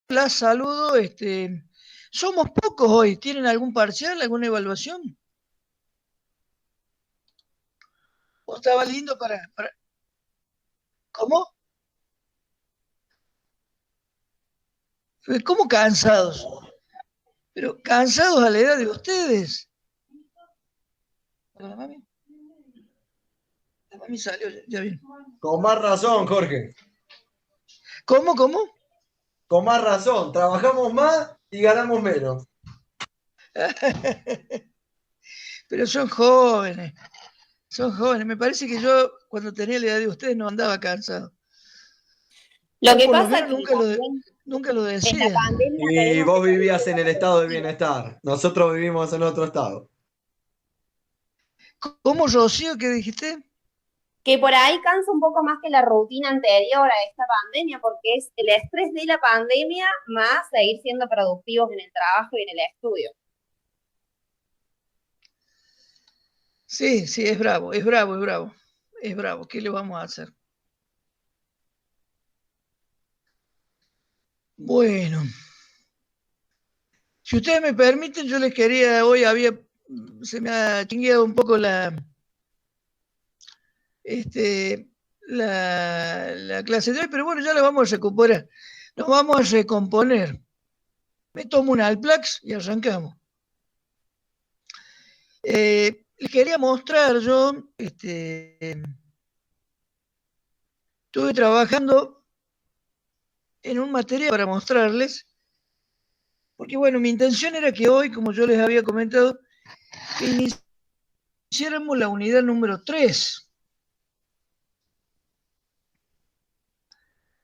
La saludo. Somos pocos hoy. ¿Tienen algún parcial, alguna evaluación? ¿O estaba lindo para... ¿Cómo? ¿Cómo cansados? Pero cansados a la edad de ustedes. La mami, la mami salió, ya bien. Con más razón, Jorge. ¿Cómo? Con más razón. Trabajamos más y ganamos menos. Pero son jóvenes, son jóvenes. Me parece que yo, cuando tenía la edad de ustedes, no andaba cansado. Lo O que por lo pasa menos que también nunca lo en la decía. pandemia Y tenemos que vos salir vivías de en la el estado de perspectiva. bienestar. Nosotros vivimos en otro estado. ¿Cómo, Rocío, qué dijiste? Que por ahí cansa un poco más que la rutina anterior a esta pandemia, porque es el estrés de la pandemia más seguir siendo productivos en el trabajo y en el estudio. Sí, sí, es bravo, es bravo, es bravo. Es bravo, ¿qué le vamos a hacer? Bueno, si ustedes me permiten, yo les quería, se me ha chingueado un poco este, la clase de hoy, pero bueno, ya la vamos a recuperar. Nos vamos a recomponer. Me tomo un Alplax y arrancamos. Les quería mostrar yo, estuve trabajando en un material para mostrarles, porque bueno, mi intención era que hoy, como yo les había comentado, que iniciáramos la unidad número 3.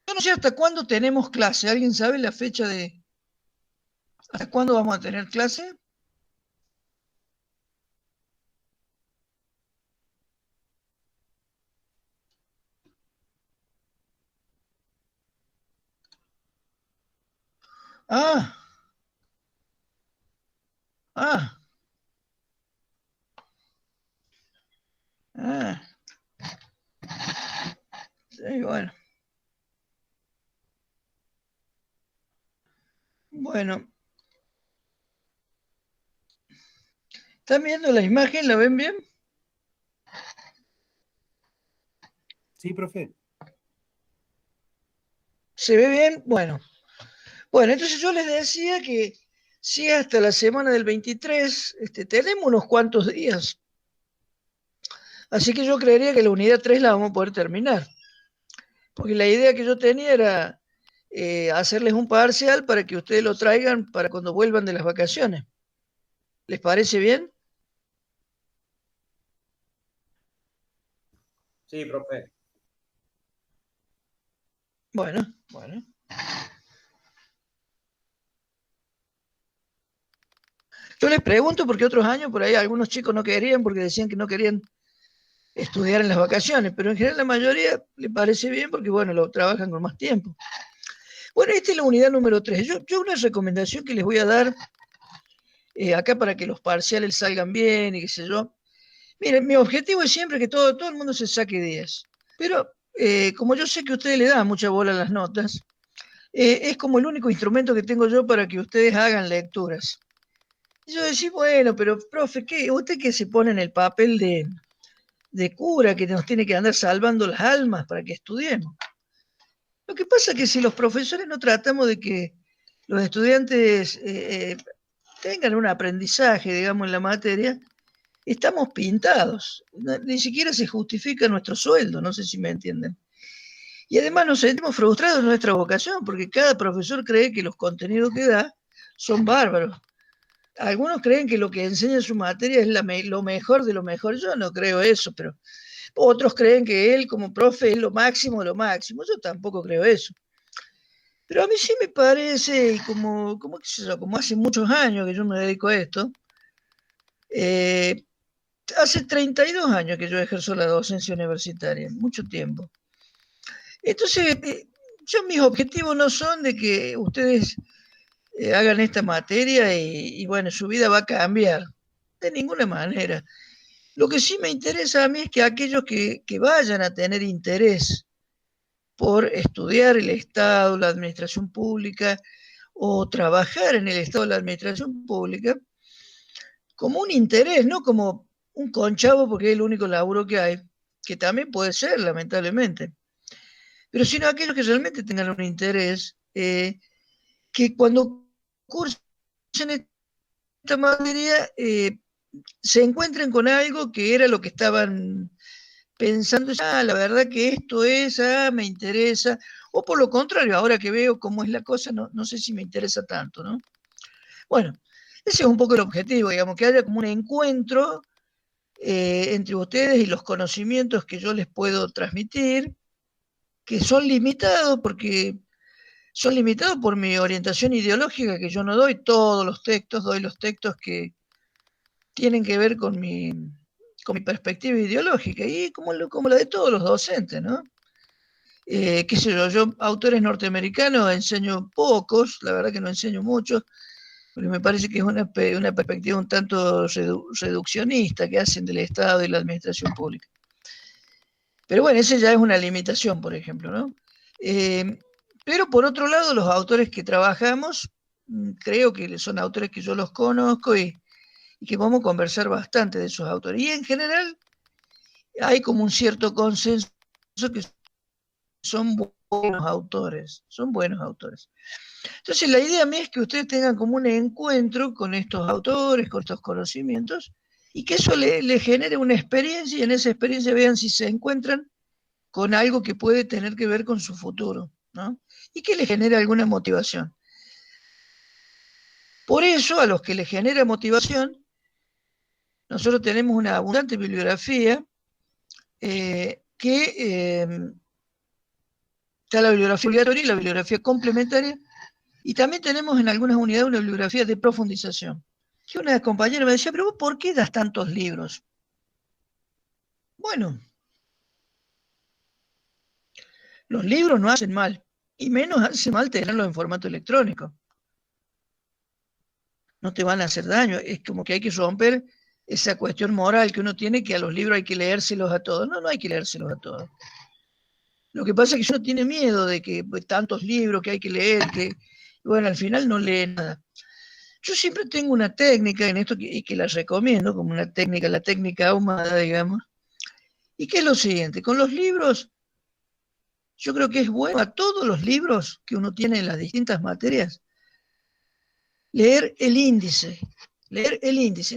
Yo no sé hasta cuándo tenemos clase. ¿Alguien sabe la fecha de hasta cuándo vamos a tener clase? Ah, ah, ah. Sí, bueno. Bueno, ¿están viendo la imagen? ¿La ven bien? Sí, profe. ¿Se ve bien? Bueno. Bueno, entonces yo les decía que si hasta la semana del 23 tenemos unos cuantos días. Así que yo creería que la unidad 3 la vamos a poder terminar. Porque la idea que yo tenía era hacerles un parcial para que ustedes lo traigan para cuando vuelvan de las vacaciones. ¿Les parece bien? Sí, profe. Bueno. Yo les pregunto porque otros años por ahí algunos chicos no querían porque decían que no querían estudiar en las vacaciones, pero en general la mayoría le parece bien porque, bueno, lo trabajan con más tiempo. Bueno, esta es la unidad número 3. Yo una recomendación que les voy a dar acá para que los parciales salgan bien y qué sé yo. Miren, mi objetivo es siempre que todo el mundo se saque 10. Pero como yo sé que a ustedes le dan mucha bola a las notas, es como el único instrumento que tengo yo para que ustedes hagan lecturas. Y yo decía, bueno, pero profe, ¿usted qué se pone en el papel de cura que nos tiene que andar salvando las almas para que estudiemos? Lo que pasa es que si los profesores no tratamos de que los estudiantes tengan un aprendizaje, digamos, en la materia, estamos pintados. Ni siquiera se justifica nuestro sueldo, no sé si me entienden. Y además nos sentimos frustrados en nuestra vocación, porque cada profesor cree que los contenidos que da son bárbaros. Algunos creen que lo que enseña en su materia es lo mejor de lo mejor. Yo no creo eso, pero otros creen que él como profe es lo máximo de lo máximo. Yo tampoco creo eso. Pero a mí sí me parece, y como hace muchos años que yo me dedico a esto, eh, hace 32 años que yo ejerzo la docencia universitaria, mucho tiempo. Entonces, yo mis objetivos no son de que ustedes hagan esta materia y bueno, su vida va a cambiar, de ninguna manera. Lo que sí me interesa a mí es que aquellos que vayan a tener interés por estudiar el Estado, la administración pública, o trabajar en el Estado de la Administración Pública como un interés, no como un conchavo porque es el único laburo que hay, que también puede ser, lamentablemente, pero sino aquellos que realmente tengan un interés, que cuando cursen esta materia se encuentren con algo que era lo que estaban pensando, la verdad que esto es, me interesa, o por lo contrario, ahora que veo cómo es la cosa, no sé si me interesa tanto, ¿no? Bueno, ese es un poco el objetivo, digamos, que haya como un encuentro entre ustedes y los conocimientos que yo les puedo transmitir, que son limitados porque son limitados por mi orientación ideológica, que yo no doy todos los textos, doy los textos que tienen que ver con mi perspectiva ideológica y como la de todos los docentes, ¿no? Qué sé yo, autores norteamericanos enseño pocos, la verdad que no enseño muchos, porque me parece que es una perspectiva un tanto reduccionista que hacen del Estado y la administración pública. Pero bueno, esa ya es una limitación, por ejemplo, ¿no? Pero por otro lado, los autores que trabajamos, creo que son autores que yo los conozco y que vamos a conversar bastante de esos autores. Y en general hay como un cierto consenso que son buenos autores, Entonces la idea mía es que ustedes tengan como un encuentro con estos autores, con estos conocimientos, y que eso le genere una experiencia, y en esa experiencia vean si se encuentran con algo que puede tener que ver con su futuro, ¿no? Y que les genere alguna motivación. Por eso, a los que les genera motivación, nosotros tenemos una abundante bibliografía está la bibliografía obligatoria y la bibliografía complementaria, y también tenemos en algunas unidades una bibliografía de profundización. Que una compañera me decía, pero vos, ¿por qué das tantos libros? Bueno, los libros no hacen mal, y menos hace mal tenerlos en formato electrónico. No te van a hacer daño, es como que hay que romper esa cuestión moral que uno tiene, que a los libros hay que leérselos a todos. No hay que leérselos a todos. Lo que pasa es que uno tiene miedo de que pues, tantos libros que hay que leer, que bueno, al final no lee nada. Yo siempre tengo una técnica en esto y que la recomiendo como una técnica, la técnica ahumada, digamos, y que es lo siguiente, con los libros, yo creo que es bueno a todos los libros que uno tiene en las distintas materias, leer el índice,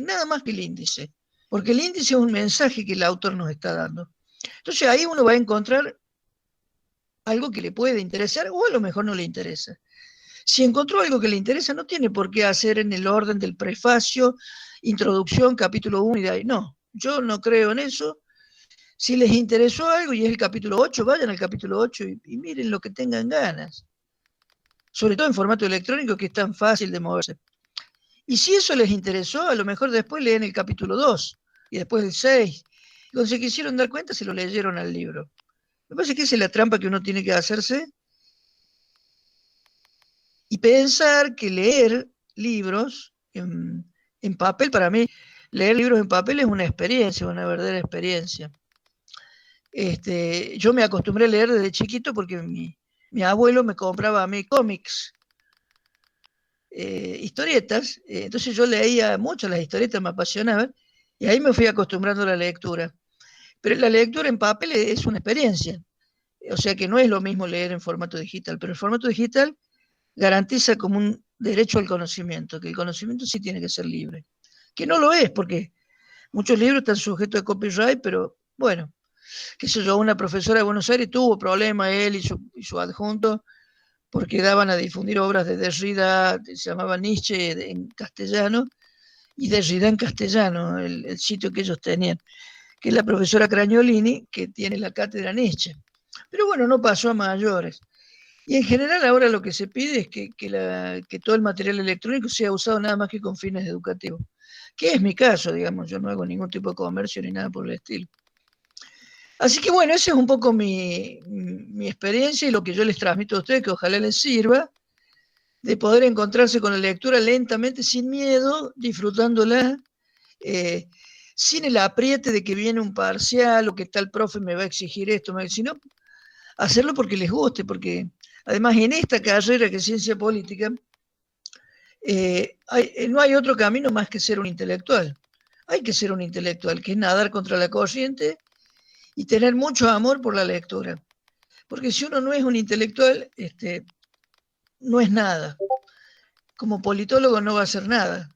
nada más que el índice, porque el índice es un mensaje que el autor nos está dando. Entonces ahí uno va a encontrar algo que le puede interesar o a lo mejor no le interesa. Si encontró algo que le interesa, no tiene por qué hacer en el orden del prefacio, introducción, capítulo 1 y de ahí. No, yo no creo en eso. Si les interesó algo y es el capítulo 8, vayan al capítulo 8 y miren lo que tengan ganas. Sobre todo en formato electrónico, que es tan fácil de moverse. Y si eso les interesó, a lo mejor después leen el capítulo 2 y después el 6. Cuando se quisieron dar cuenta, se lo leyeron al libro. Me parece que esa es la trampa que uno tiene que hacerse y pensar que leer libros en papel, para mí, leer libros en papel es una experiencia, una verdadera experiencia. Yo me acostumbré a leer desde chiquito porque mi abuelo me compraba a mí cómics, historietas, entonces yo leía mucho las historietas, me apasionaban, y ahí me fui acostumbrando a la lectura. Pero la lectura en papel es una experiencia, o sea que no es lo mismo leer en formato digital, pero el formato digital garantiza como un derecho al conocimiento, que el conocimiento sí tiene que ser libre, que no lo es, porque muchos libros están sujetos a copyright, pero bueno, qué sé yo, una profesora de Buenos Aires tuvo problemas, él y su adjunto, porque daban a difundir obras de Derrida, se llamaba Nietzsche en castellano, y Derrida en castellano, el sitio que ellos tenían, que es la profesora Cragnolini, que tiene la cátedra Nietzsche. Pero bueno, no pasó a mayores. Y en general ahora lo que se pide es que todo el material electrónico sea usado nada más que con fines educativos, que es mi caso, digamos, yo no hago ningún tipo de comercio ni nada por el estilo. Así que bueno, esa es un poco mi experiencia y lo que yo les transmito a ustedes, que ojalá les sirva, de poder encontrarse con la lectura lentamente, sin miedo, disfrutándola, sin el apriete de que viene un parcial o que tal profe me va a exigir esto, sino hacerlo porque les guste, porque además en esta carrera que es ciencia política, no hay otro camino más que ser un intelectual. Hay que ser un intelectual, que es nadar contra la corriente y tener mucho amor por la lectura. Porque si uno no es un intelectual, no es nada. Como politólogo no va a ser nada.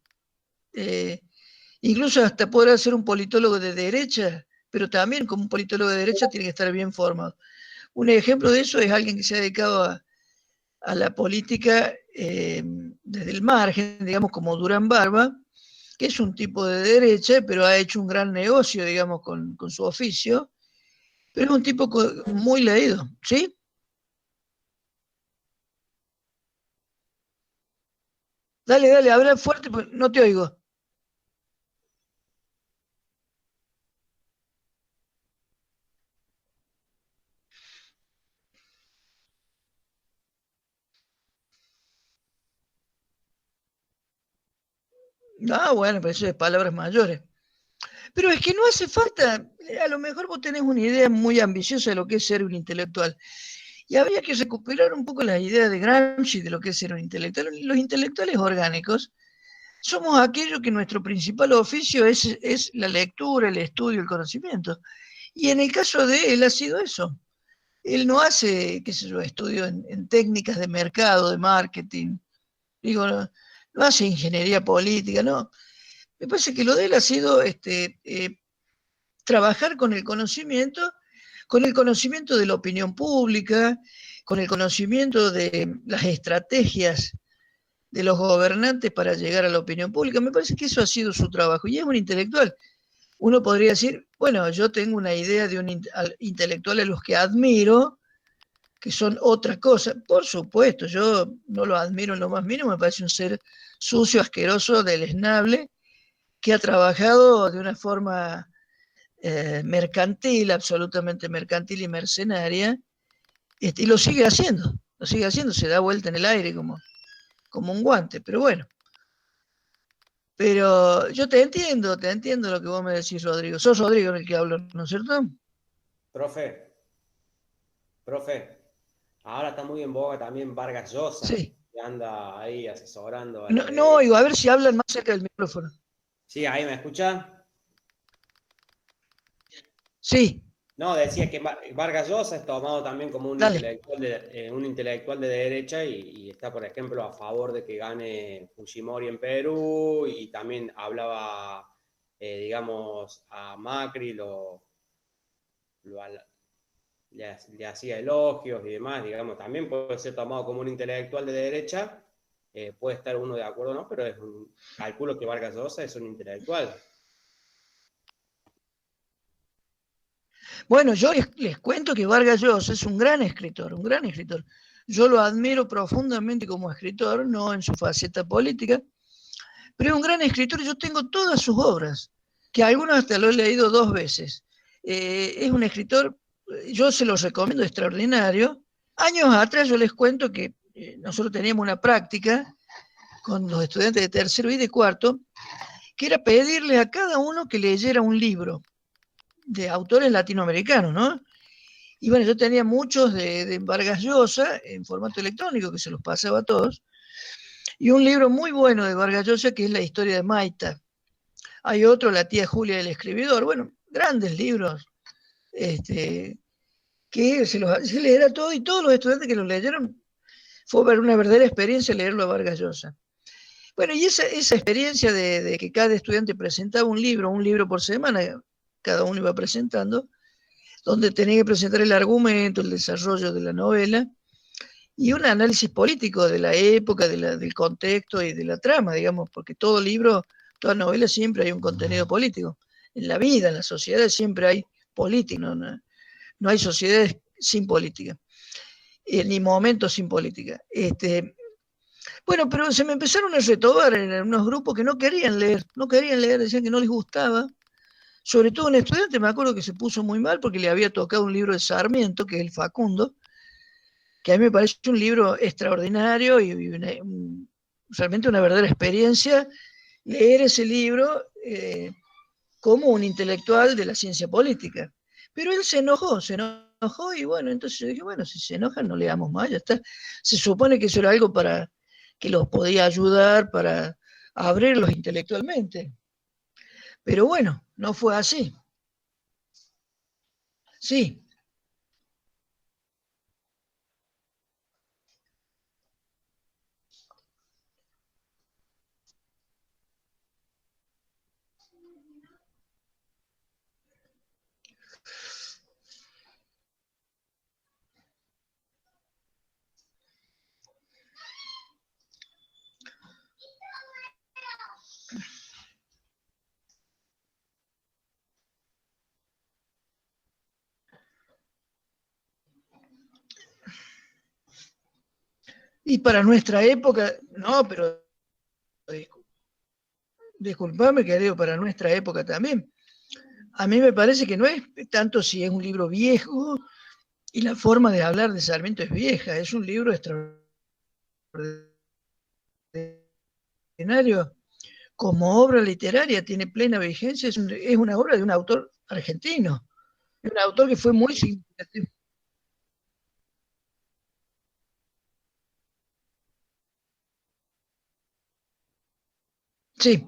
Incluso hasta podrá ser un politólogo de derecha, pero también como un politólogo de derecha tiene que estar bien formado. Un ejemplo de eso es alguien que se ha dedicado a la política desde el margen, digamos, como Durán Barba, que es un tipo de derecha, pero ha hecho un gran negocio, digamos, con su oficio, pero es un tipo muy leído, ¿sí? Dale, habla fuerte, porque no te oigo. Ah, bueno, pero eso es palabras mayores. Pero es que no hace falta, a lo mejor vos tenés una idea muy ambiciosa de lo que es ser un intelectual. Y habría que recuperar un poco las ideas de Gramsci de lo que es ser un intelectual. Los intelectuales orgánicos somos aquellos que nuestro principal oficio es la lectura, el estudio, el conocimiento. Y en el caso de él ha sido eso. Él no hace, qué sé yo, estudio en técnicas de mercado, de marketing. Digo, no hace ingeniería política, no. Me parece que lo de él ha sido trabajar con el conocimiento de la opinión pública, con el conocimiento de las estrategias de los gobernantes para llegar a la opinión pública. Me parece que eso ha sido su trabajo y es un intelectual. Uno podría decir, bueno, yo tengo una idea de un intelectual a los que admiro, que son otra cosa. Por supuesto, yo no lo admiro en lo más mínimo, me parece un ser sucio, asqueroso, deleznable, que ha trabajado de una forma mercantil, absolutamente mercantil y mercenaria, y lo sigue haciendo, se da vuelta en el aire como un guante, pero bueno. Pero yo te entiendo lo que vos me decís, Rodrigo. Sos Rodrigo el que hablo, ¿no es cierto? Profe, ahora está muy en boga también Vargas Llosa, Sí. que anda ahí asesorando a No, la no derecha. oigo, a ver si hablan más cerca del micrófono. Sí, ahí me escucha. Sí, No, decía que Vargas Llosa es tomado también como dale. un intelectual de derecha y está, por ejemplo, a favor de que gane Fujimori en Perú y también hablaba, digamos, a Macri, lo le hacía elogios y demás, digamos, también puede ser tomado como un intelectual de derecha, puede estar uno de acuerdo o no, pero calculo que Vargas Llosa es un intelectual. Bueno, yo les cuento que Vargas Llosa es un gran escritor, un gran escritor. Yo lo admiro profundamente como escritor, no en su faceta política, pero es un gran escritor y yo tengo todas sus obras, que algunas hasta lo he leído 2 veces. Es un escritor, yo se los recomiendo, extraordinario. Años atrás yo les cuento que nosotros teníamos una práctica con los estudiantes de tercero y de cuarto, que era pedirles a cada uno que leyera un libro de autores latinoamericanos, ¿no? Y bueno, yo tenía muchos de Vargas Llosa en formato electrónico, que se los pasaba a todos, y un libro muy bueno de Vargas Llosa que es La historia de Maita. Hay otro, La tía Julia del escribidor, bueno, grandes libros, que se leerá todo, y todos los estudiantes que los leyeron fue ver una verdadera experiencia leerlo a Vargas Llosa. Bueno, y esa experiencia de que cada estudiante presentaba un libro por semana, cada uno iba presentando, donde tenía que presentar el argumento, el desarrollo de la novela, y un análisis político de la época, del contexto y de la trama, digamos, porque todo libro, toda novela siempre hay un contenido político. En la vida, en la sociedad siempre hay política, no hay sociedades sin política, ni momentos sin política. Bueno, pero se me empezaron a retobar en unos grupos que no querían leer, decían que no les gustaba. Sobre todo un estudiante, me acuerdo que se puso muy mal porque le había tocado un libro de Sarmiento, que es el Facundo, que a mí me parece un libro extraordinario y realmente una verdadera experiencia leer ese libro como un intelectual de la ciencia política. Pero él se enojó y bueno, entonces yo dije, bueno, si se enojan no leamos más, ya está. Se supone que eso era algo para que los podía ayudar para abrirlos intelectualmente. Pero bueno, no fue así. Sí. Y para nuestra época, no, pero disculpame, querido, para nuestra época también. A mí me parece que no es tanto si es un libro viejo y la forma de hablar de Sarmiento es vieja, es un libro extraordinario. Como obra literaria tiene plena vigencia, es una obra de un autor argentino, un autor que fue muy significativo. Sí.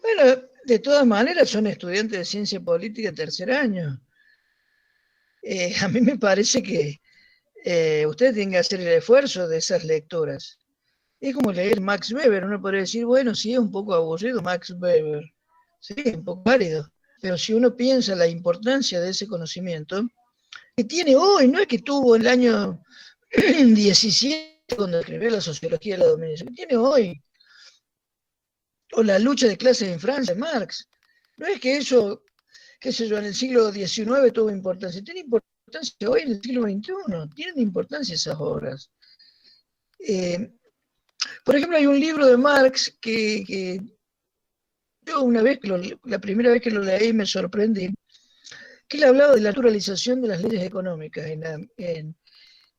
Bueno, de todas maneras son estudiantes de ciencia política de tercer año. A mí me parece que ustedes tienen que hacer el esfuerzo de esas lecturas. Es como leer Max Weber, uno podría decir, bueno, sí, es un poco aburrido Max Weber, sí, es un poco válido, pero si uno piensa la importancia de ese conocimiento, que tiene hoy, no es que tuvo en el año 17 cuando escribió la sociología de la dominación, que tiene hoy, o la lucha de clases en Francia, Marx, no es que eso, qué sé yo, en el siglo XIX tuvo importancia, tiene importancia hoy en el siglo XXI, tienen importancia esas obras. Por ejemplo, hay un libro de Marx que yo una vez, la primera vez que lo leí me sorprendí, que él hablaba de la naturalización de las leyes económicas en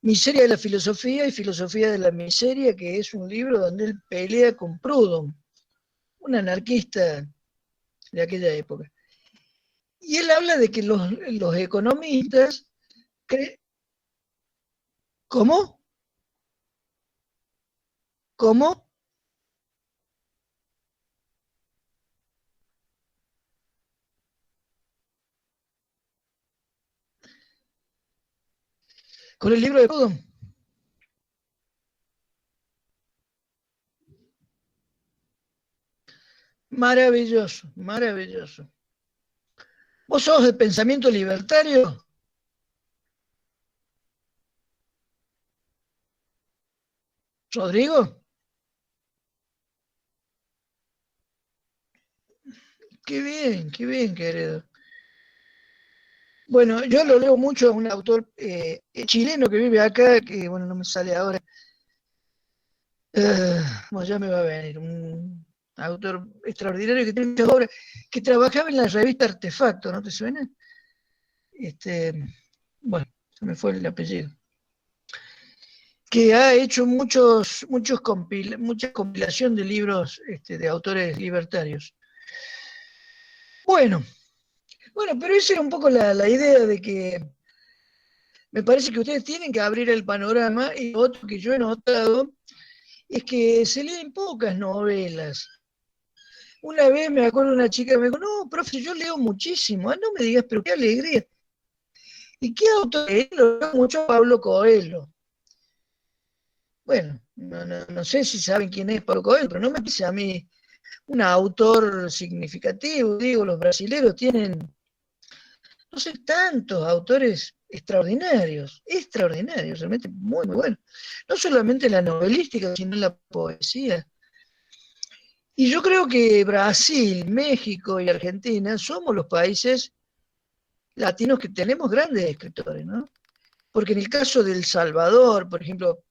Miseria de la Filosofía y Filosofía de la Miseria, que es un libro donde él pelea con Proudhon, un anarquista de aquella época. Y él habla de que los economistas... ¿Cómo? ¿Cómo? Con el libro de Proudhon. Maravilloso, maravilloso. ¿Vos sos de pensamiento libertario, Rodrigo? Qué bien, querido. Bueno, yo lo leo mucho a un autor chileno que vive acá, que bueno, no me sale ahora. Bueno, ya me va a venir, un autor extraordinario que tiene muchas obras, que trabajaba en la revista Artefacto, ¿no te suena? Bueno, se me fue el apellido. Que ha hecho mucha compilación de libros de autores libertarios. Bueno, pero esa era un poco la idea de que me parece que ustedes tienen que abrir el panorama, y otro que yo he notado es que se leen pocas novelas. Una vez me acuerdo una chica que me dijo, no, profe, yo leo muchísimo. Ah, no me digas, pero qué alegría. ¿Y qué autor? Lo leo mucho a Pablo Coelho. Bueno, no sé si saben quién es Pablo Coelho, pero no me parece a mí un autor significativo. Digo, los brasileños tienen, no sé, tantos autores extraordinarios, realmente muy, muy buenos. No solamente la novelística, sino la poesía. Y yo creo que Brasil, México y Argentina somos los países latinos que tenemos grandes escritores, ¿no? Porque en el caso de El Salvador, por ejemplo,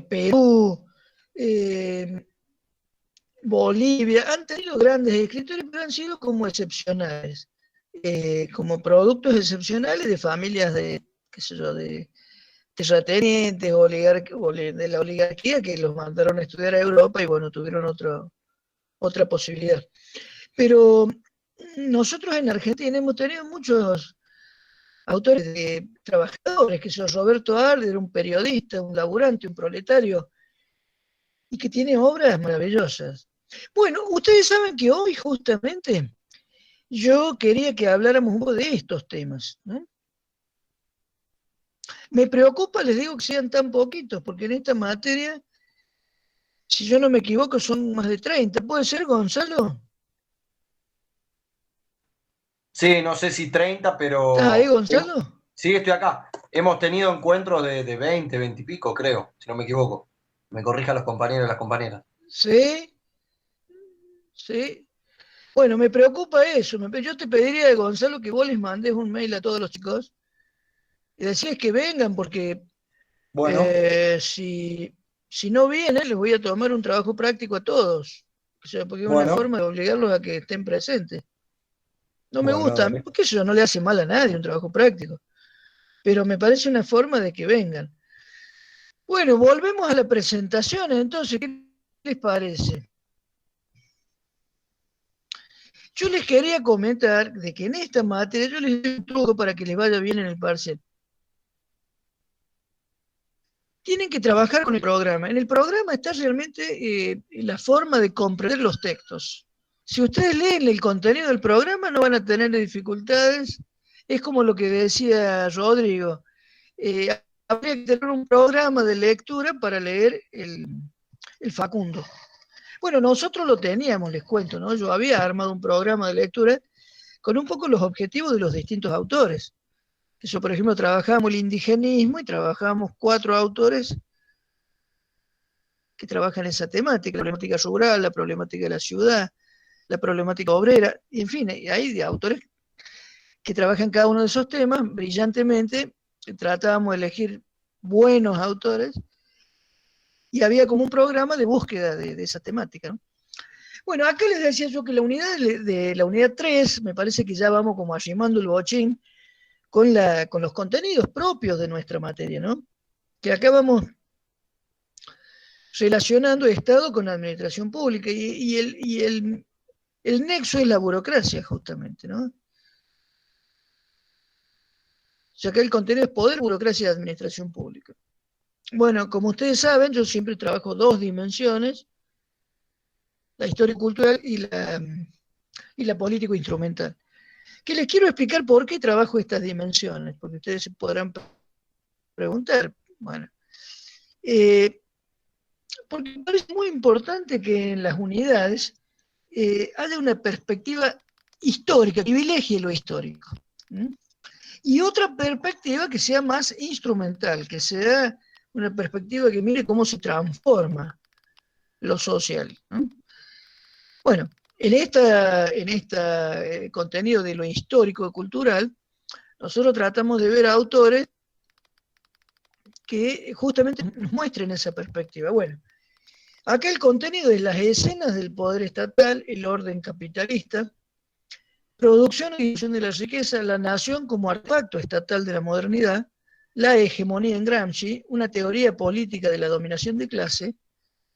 Perú, Bolivia, han tenido grandes escritores, pero han sido como excepcionales, como productos excepcionales de familias de, qué sé yo, de terratenientes, de la oligarquía que los mandaron a estudiar a Europa y bueno, tuvieron otra posibilidad. Pero nosotros en Argentina hemos tenido muchos autores de trabajadores, que son Roberto Arder, un periodista, un laburante, un proletario, y que tiene obras maravillosas. Bueno, ustedes saben que hoy justamente yo quería que habláramos un poco de estos temas, ¿no? Me preocupa, les digo, que sean tan poquitos, porque en esta materia, si yo no me equivoco, son más de 30. ¿Puede ser, Gonzalo? Sí, no sé si 30, ¿Estás ahí, pero Gonzalo? sí, estoy acá. Hemos tenido encuentros de 20, 20 y pico, creo, si no me equivoco. Me corrijan los compañeros y las compañeras. Sí, sí. Bueno, me preocupa eso. Yo te pediría, Gonzalo, que vos les mandes un mail a todos los chicos y decís que vengan, porque Bueno, si no vienen, les voy a tomar un trabajo práctico a todos. O sea, porque es una bueno, forma de obligarlos a que estén presentes. No me bueno, gusta, dale. porque eso no le hace mal a nadie un trabajo práctico, pero me parece una forma de que vengan. Bueno, volvemos a la presentación, entonces, ¿qué les parece? Yo les quería comentar de que en esta materia yo les doy un truco para que les vaya bien en el parcial. Tienen que trabajar con el programa. En el programa está realmente la forma de comprender los textos. Si ustedes leen el contenido del programa no van a tener dificultades. Es como lo que decía Rodrigo. Habría que tener un programa de lectura para leer el Facundo. Bueno, nosotros lo teníamos, les cuento, ¿no? Yo había armado un programa de lectura con un poco los objetivos de los distintos autores. Eso, por ejemplo, trabajábamos el indigenismo y trabajábamos 4 autores que trabajan esa temática, la problemática rural, la problemática de la ciudad, la problemática obrera, y en fin, hay de autores que trabajan cada uno de esos temas brillantemente. Tratábamos de elegir buenos autores y había como un programa de búsqueda de esa temática, ¿no? Bueno, acá les decía yo que de la unidad 3, me parece que ya vamos como arrimando el bochín con los contenidos propios de nuestra materia, ¿no? Que acá vamos relacionando Estado con administración pública el nexo es la burocracia, justamente, ¿no? O sea, que el contenido es poder, burocracia y administración pública. Bueno, como ustedes saben, yo siempre trabajo 2 dimensiones, la historia cultural y la político instrumental. Que les quiero explicar por qué trabajo estas dimensiones, porque ustedes se podrán preguntar. Bueno, porque me parece muy importante que en las unidades haya una perspectiva histórica, que privilegie lo histórico. Y otra perspectiva que sea más instrumental, que sea una perspectiva que mire cómo se transforma lo social, ¿no? Bueno, en este contenido de lo histórico y cultural, nosotros tratamos de ver autores que justamente nos muestren esa perspectiva. Bueno, acá el contenido es las escenas del poder estatal, el orden capitalista, producción y difusión de la riqueza, la nación como artefacto estatal de la modernidad, la hegemonía en Gramsci, una teoría política de la dominación de clase,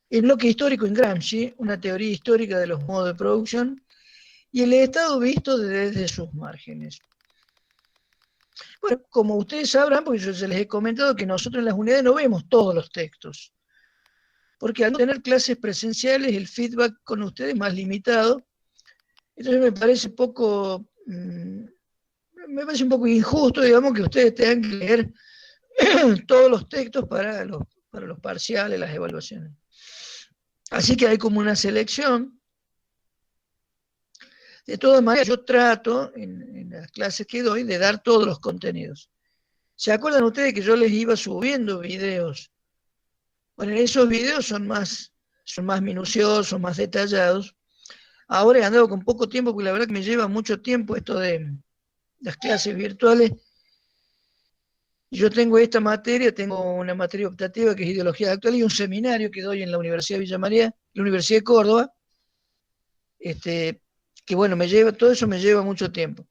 el bloque histórico en Gramsci, una teoría histórica de los modos de producción, y el Estado visto desde sus márgenes. Bueno, como ustedes sabrán, porque yo ya les he comentado que nosotros en las unidades no vemos todos los textos, porque al no tener clases presenciales el feedback con ustedes es más limitado. Entonces me parece un poco injusto, digamos, que ustedes tengan que leer todos los textos para los parciales, las evaluaciones. Así que hay como una selección. De todas maneras, yo trato en las clases que doy de dar todos los contenidos. ¿Se acuerdan ustedes que yo les iba subiendo videos? Bueno, esos videos son más minuciosos, más detallados. Ahora he andado con poco tiempo, porque la verdad que me lleva mucho tiempo esto de las clases virtuales. Yo tengo esta materia, tengo una materia optativa que es Ideología Actual y un seminario que doy en la Universidad de Villa María, la Universidad de Córdoba, que bueno, todo eso me lleva mucho tiempo.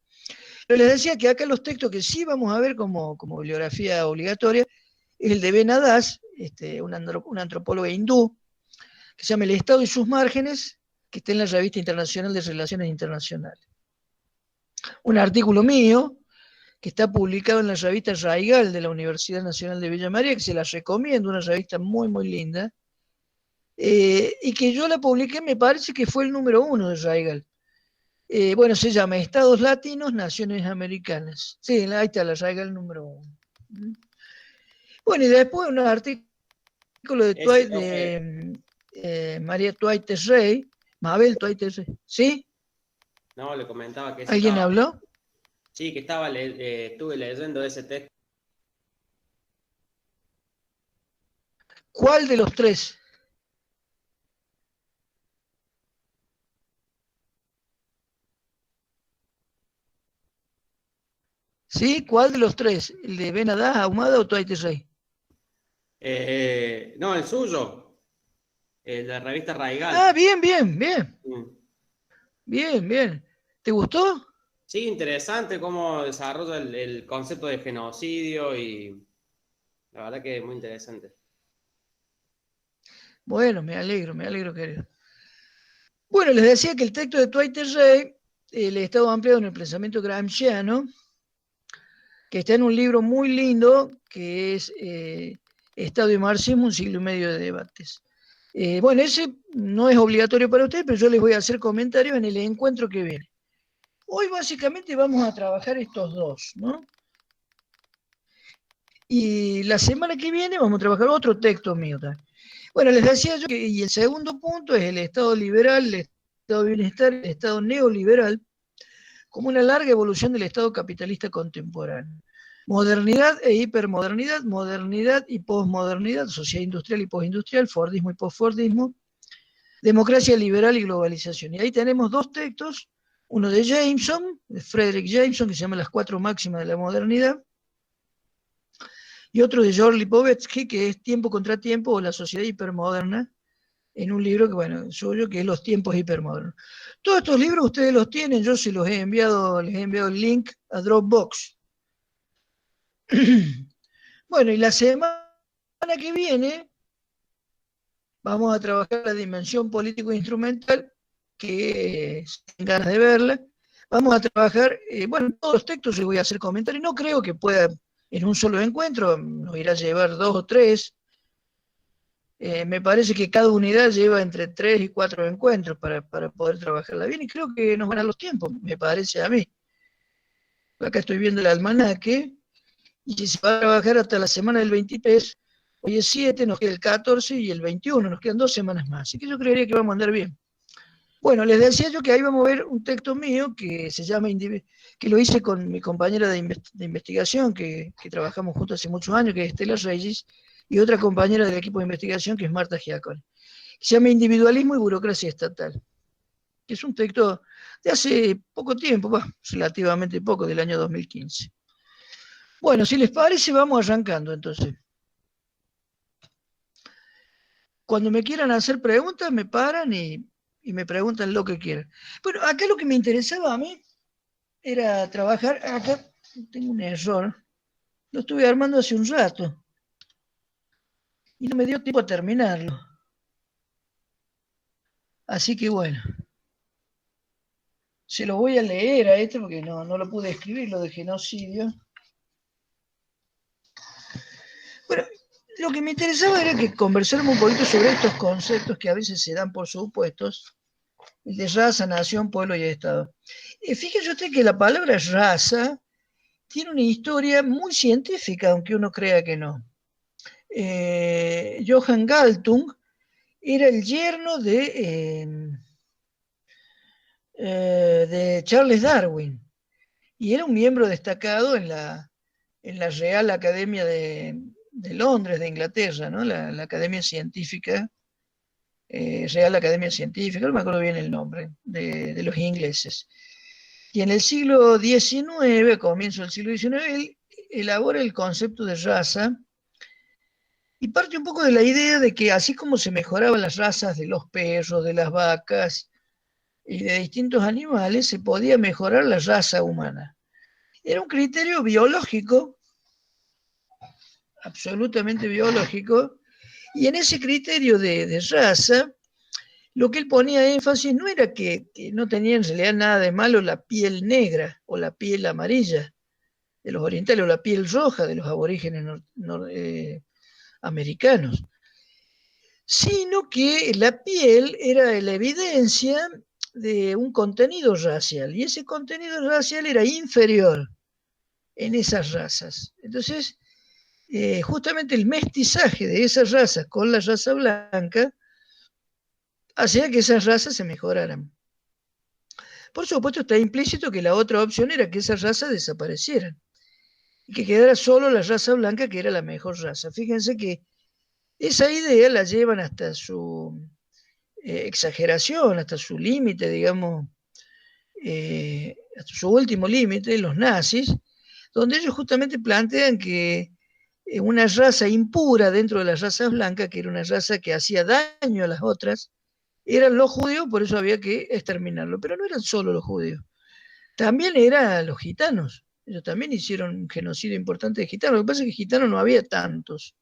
Pero les decía que acá los textos que sí vamos a ver como bibliografía obligatoria es el de Ben Haddad, un antropólogo hindú, que se llama El Estado y sus márgenes, que está en la Revista Internacional de Relaciones Internacionales. Un artículo mío, que está publicado en la revista Raigal de la Universidad Nacional de Villa María, que se la recomiendo, una revista muy, muy linda, y que yo la publiqué, me parece que fue el número 1 de Raigal. Bueno, se llama Estados Latinos, Naciones Americanas. Sí, ahí está la Raigal número 1. Bueno, y después un artículo de María Tuaite Rey, Mabel Tuaite Rey. ¿Sí? No, le comentaba que ¿Alguien habló? Sí, que estuve leyendo ese texto. ¿Cuál de los tres? ¿Sí? ¿Cuál de los tres? ¿El de Ben Haddad, Ahumada o Tuaite Rey? No, el suyo. La revista Raigal. Ah, bien, bien, bien. Mm. Bien, bien. ¿Te gustó? Sí, interesante cómo desarrolla el concepto de genocidio y la verdad que es muy interesante. Bueno, me alegro, querido. Bueno, les decía que el texto de Tuaite Rey, el Estado ampliado en el pensamiento gramsciano, que está en un libro muy lindo, que es Estado y Marxismo, un siglo y medio de debates. Bueno, ese no es obligatorio para ustedes, pero yo les voy a hacer comentarios en el encuentro que viene. Hoy básicamente vamos a trabajar estos dos, ¿no? Y la semana que viene vamos a trabajar otro texto mío también. Bueno, les decía yo que y el segundo punto es el Estado liberal, el Estado de bienestar, el Estado neoliberal, como una larga evolución del Estado capitalista contemporáneo. Modernidad e hipermodernidad, modernidad y posmodernidad, sociedad industrial y postindustrial, fordismo y posfordismo, democracia liberal y globalización. Y ahí tenemos dos textos, uno de Jameson, de Frederick Jameson, que se llama Las cuatro máximas de la modernidad, y otro de George Lipovetsky, que es Tiempo contra Tiempo o la sociedad hipermoderna, en un libro que, bueno, suyo, que es Los tiempos hipermodernos. Todos estos libros ustedes los tienen, yo se los he enviado, les he enviado el link a Dropbox. Bueno, y la semana que viene vamos a trabajar la dimensión político-instrumental, que si tienen ganas de verla. Vamos a trabajar, bueno, todos los textos les voy a hacer comentarios. No creo que pueda en un solo encuentro, nos irá a llevar 2 o 3. Me parece que cada unidad lleva entre 3 y 4 encuentros para poder trabajarla bien, y creo que nos van a los tiempos, me parece a mí. Acá estoy viendo el almanaque, y se va a trabajar hasta la semana del 23, hoy es 7, nos queda el 14 y el 21, nos quedan 2 semanas más, así que yo creería que vamos a andar bien. Bueno, les decía yo que ahí vamos a ver un texto mío que se llama, que lo hice con mi compañera de investigación, que trabajamos juntos hace muchos años, que es Estela Reyes, y otra compañera del equipo de investigación, que es Marta Giacone. Se llama Individualismo y Burocracia Estatal, que es un texto de hace poco tiempo, relativamente poco, del año 2015. Bueno, si les parece, vamos arrancando entonces. Cuando me quieran hacer preguntas, me paran y me preguntan lo que quieran. Bueno, acá lo que me interesaba a mí era trabajar. Acá tengo un error. Lo estuve armando hace un rato y no me dio tiempo a terminarlo. Así que bueno, se lo voy a leer a este porque no lo pude escribir, lo de genocidio. Bueno, lo que me interesaba era que conversáramos un poquito sobre estos conceptos que a veces se dan por supuestos, el de raza, nación, pueblo y Estado. Fíjese usted que la palabra raza tiene una historia muy científica, aunque uno crea que no. Johann Galtung era el yerno de Charles Darwin y era un miembro destacado en la Real Academia de Londres, de Inglaterra, ¿no? La Academia Científica, Real Academia Científica, no me acuerdo bien el nombre, de los ingleses. Y en el siglo XIX, a comienzo del siglo XIX, él elabora el concepto de raza y parte un poco de la idea de que así como se mejoraban las razas de los perros, de las vacas y de distintos animales, se podía mejorar la raza humana. Era un criterio biológico, absolutamente biológico, y en ese criterio de raza, lo que él ponía énfasis no era que no tenía en realidad nada de malo la piel negra o la piel amarilla de los orientales o la piel roja de los aborígenes americanos, sino que la piel era la evidencia de un contenido racial, y ese contenido racial era inferior en esas razas. Entonces, justamente el mestizaje de esas razas con la raza blanca hacía que esas razas se mejoraran. Por supuesto, está implícito que la otra opción era que esas razas desaparecieran y que quedara solo la raza blanca, que era la mejor raza. Fíjense que esa idea la llevan hasta su exageración, hasta su límite, digamos, hasta su último límite, los nazis, donde ellos justamente plantean que una raza impura dentro de las razas blancas, que era una raza que hacía daño a las otras, eran los judíos, por eso había que exterminarlo. Pero no eran solo los judíos, también eran los gitanos. Ellos también hicieron un genocidio importante de gitanos. Lo que pasa es que gitanos no había tantos.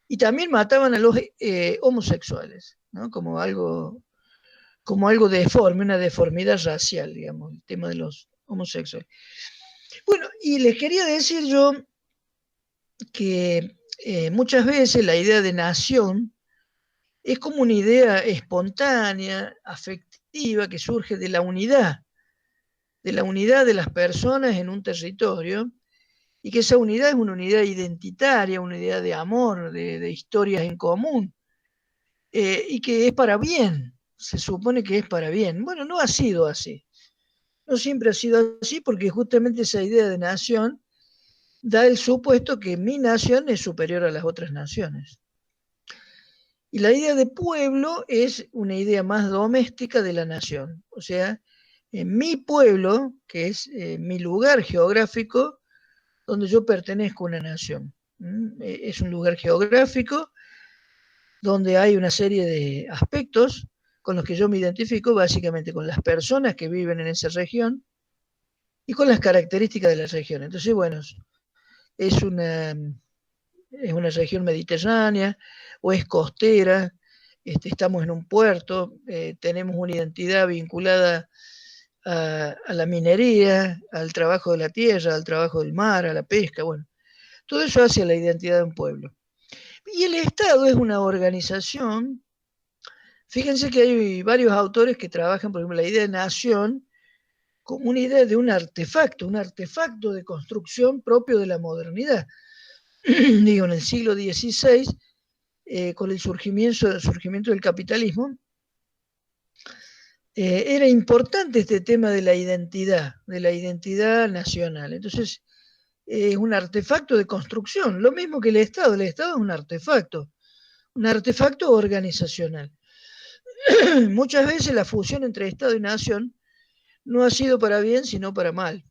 Y también mataban a los homosexuales, ¿no? Como algo deforme, una deformidad racial, digamos, el tema de los homosexuales. Bueno, y les quería decir yo que muchas veces la idea de nación es como una idea espontánea, afectiva, que surge de la unidad de las personas en un territorio, y que esa unidad es una unidad identitaria, una unidad de amor, de historias en común, y que es para bien, se supone que es para bien. Bueno, no ha sido así, no siempre ha sido así, porque justamente esa idea de nación da el supuesto que mi nación es superior a las otras naciones. Y la idea de pueblo es una idea más doméstica de la nación. O sea, mi pueblo, que es mi lugar geográfico, donde yo pertenezco a una nación. Es un lugar geográfico donde hay una serie de aspectos con los que yo me identifico, básicamente con las personas que viven en esa región y con las características de la región. Entonces, bueno, es una región mediterránea o es costera, estamos en un puerto, tenemos una identidad vinculada a la minería, al trabajo de la tierra, al trabajo del mar, a la pesca, bueno, todo eso hace la identidad de un pueblo. Y el Estado es una organización, fíjense que hay varios autores que trabajan, por ejemplo, la idea de nación como una idea de un artefacto de construcción propio de la modernidad. Digo, en el siglo XVI, con el surgimiento del capitalismo, era importante este tema de la identidad nacional. Entonces, es un artefacto de construcción, lo mismo que el Estado es un artefacto organizacional. Muchas veces la fusión entre Estado y nación no ha sido para bien, sino para mal.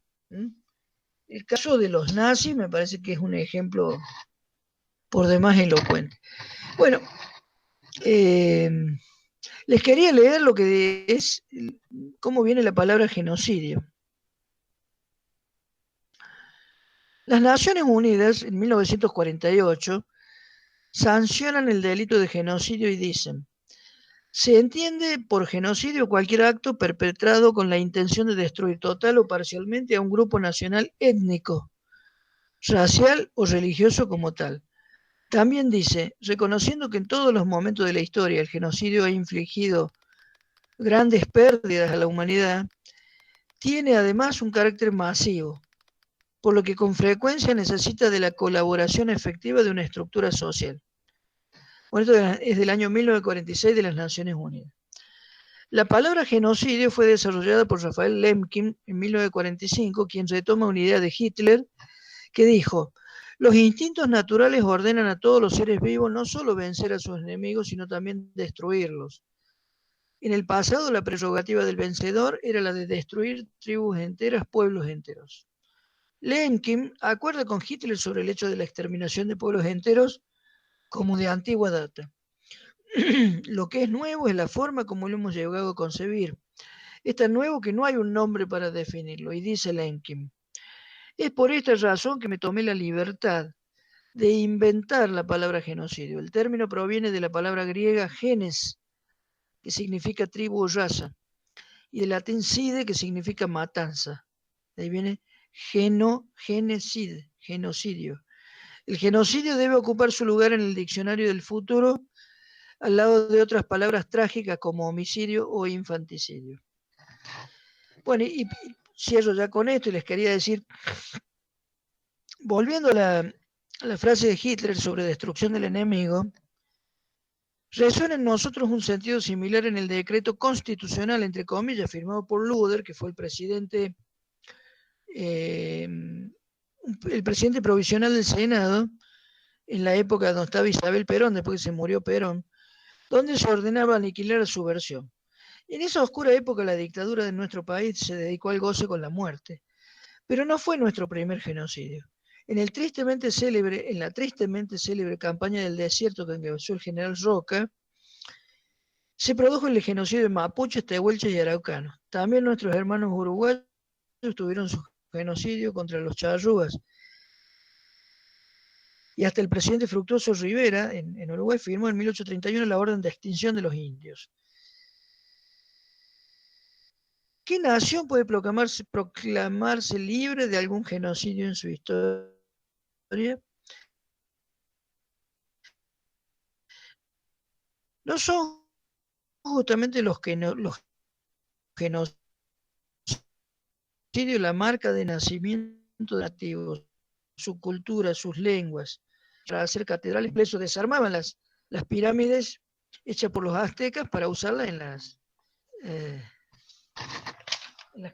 El caso de los nazis me parece que es un ejemplo por demás elocuente. Bueno, les quería leer lo que es, cómo viene la palabra genocidio. Las Naciones Unidas, en 1948, sancionan el delito de genocidio y dicen: se entiende por genocidio cualquier acto perpetrado con la intención de destruir total o parcialmente a un grupo nacional étnico, racial o religioso como tal. También dice, reconociendo que en todos los momentos de la historia el genocidio ha infligido grandes pérdidas a la humanidad, tiene además un carácter masivo, por lo que con frecuencia necesita de la colaboración efectiva de una estructura social. Bueno, esto es del año 1946 de las Naciones Unidas. La palabra genocidio fue desarrollada por Rafael Lemkin en 1945, quien retoma una idea de Hitler que dijo: los instintos naturales ordenan a todos los seres vivos no solo vencer a sus enemigos, sino también destruirlos. En el pasado, la prerrogativa del vencedor era la de destruir tribus enteras, pueblos enteros. Lemkin acuerda con Hitler sobre el hecho de la exterminación de pueblos enteros como de antigua data. Lo que es nuevo es la forma como lo hemos llegado a concebir. Es tan nuevo que no hay un nombre para definirlo, y dice Lemkin: es por esta razón que me tomé la libertad de inventar la palabra genocidio. El término proviene de la palabra griega genes, que significa tribu o raza, y del latín cide, que significa matanza. De ahí viene genocidio. El genocidio debe ocupar su lugar en el diccionario del futuro, al lado de otras palabras trágicas como homicidio o infanticidio. Bueno, y cierro ya con esto y les quería decir, volviendo a la frase de Hitler sobre destrucción del enemigo, resuena en nosotros un sentido similar en el decreto constitucional, entre comillas, firmado por Luder, que fue el presidente provisional del Senado, en la época donde estaba Isabel Perón, después que se murió Perón, donde se ordenaba aniquilar a su versión. En esa oscura época la dictadura de nuestro país se dedicó al goce con la muerte, pero no fue nuestro primer genocidio. En la tristemente célebre campaña del desierto que encabezó el general Roca, se produjo el genocidio de mapuches, tehuelches y araucanos. También nuestros hermanos uruguayos tuvieron su genocidio contra los charrúas. Y hasta el presidente Fructuoso Rivera, en Uruguay, firmó en 1831 la orden de extinción de los indios. ¿Qué nación puede proclamarse libre de algún genocidio en su historia? No son justamente los genocidios la marca de nacimiento de nativos, su cultura, sus lenguas. Para hacer catedrales, por eso desarmaban las pirámides hechas por los aztecas para usarlas en las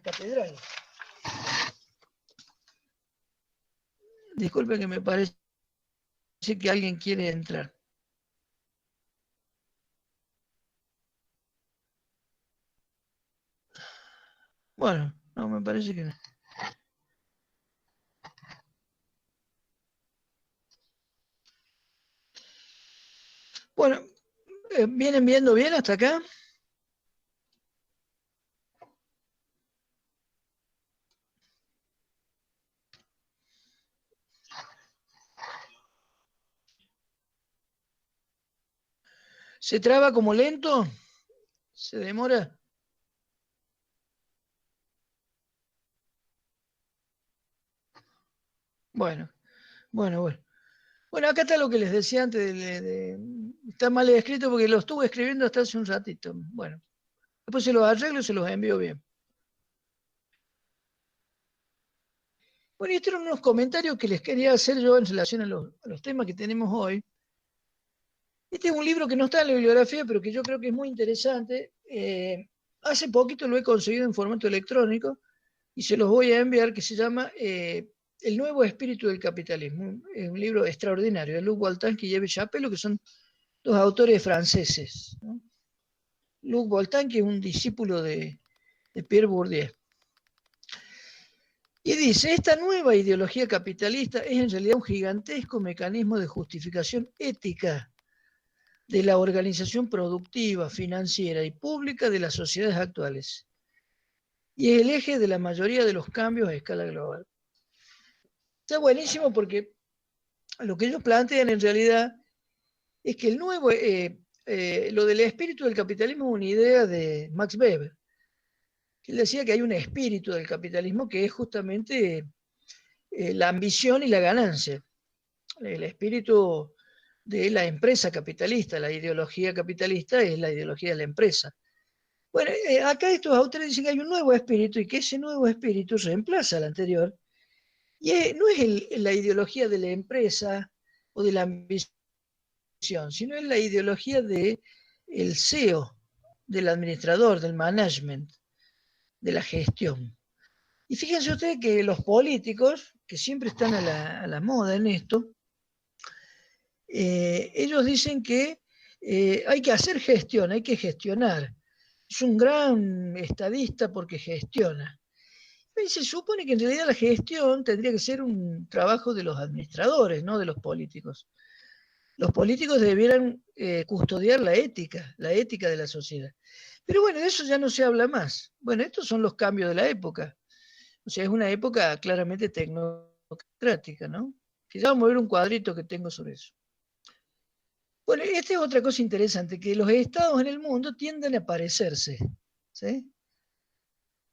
catedrales. Disculpen que me parece que alguien quiere entrar. Bueno, no, me parece que no. Bueno, ¿vienen viendo bien hasta acá? ¿Se traba como lento? ¿Se demora? Bueno. Bueno, acá está lo que les decía antes, está mal escrito porque lo estuve escribiendo hasta hace un ratito. Bueno, después se los arreglo y se los envío bien. Bueno, y estos eran unos comentarios que les quería hacer yo en relación a los temas que tenemos hoy. Este es un libro que no está en la bibliografía, pero que yo creo que es muy interesante. Hace poquito lo he conseguido en formato electrónico y se los voy a enviar, que se llama El nuevo espíritu del capitalismo. Es un libro extraordinario de Luc Boltanqui y Yves Chapelot, que son dos autores franceses, ¿no? Luc Boltanqui es un discípulo de Pierre Bourdieu. Y dice: esta nueva ideología capitalista es en realidad un gigantesco mecanismo de justificación ética de la organización productiva, financiera y pública de las sociedades actuales. Y es el eje de la mayoría de los cambios a escala global. Está buenísimo porque lo que ellos plantean en realidad es que lo del espíritu del capitalismo es una idea de Max Weber. Él decía que hay un espíritu del capitalismo que es justamente la ambición y la ganancia. El espíritu de la empresa capitalista, la ideología capitalista es la ideología de la empresa. Bueno, acá estos autores dicen que hay un nuevo espíritu y que ese nuevo espíritu reemplaza al anterior. Y no es la ideología de la empresa o de la ambición sino es la ideología del CEO, del administrador, del management, de la gestión. Y fíjense ustedes que los políticos, que siempre están a la moda en esto, ellos dicen que hay que hacer gestión, hay que gestionar. Es un gran estadista porque gestiona. Y se supone que en realidad la gestión tendría que ser un trabajo de los administradores, no de los políticos. Los políticos debieran custodiar la ética de la sociedad. Pero bueno, de eso ya no se habla más. Bueno, estos son los cambios de la época. O sea, es una época claramente tecnocrática, ¿no? Que ya vamos a ver un cuadrito que tengo sobre eso. Bueno, esta es otra cosa interesante, que los estados en el mundo tienden a parecerse, ¿sí?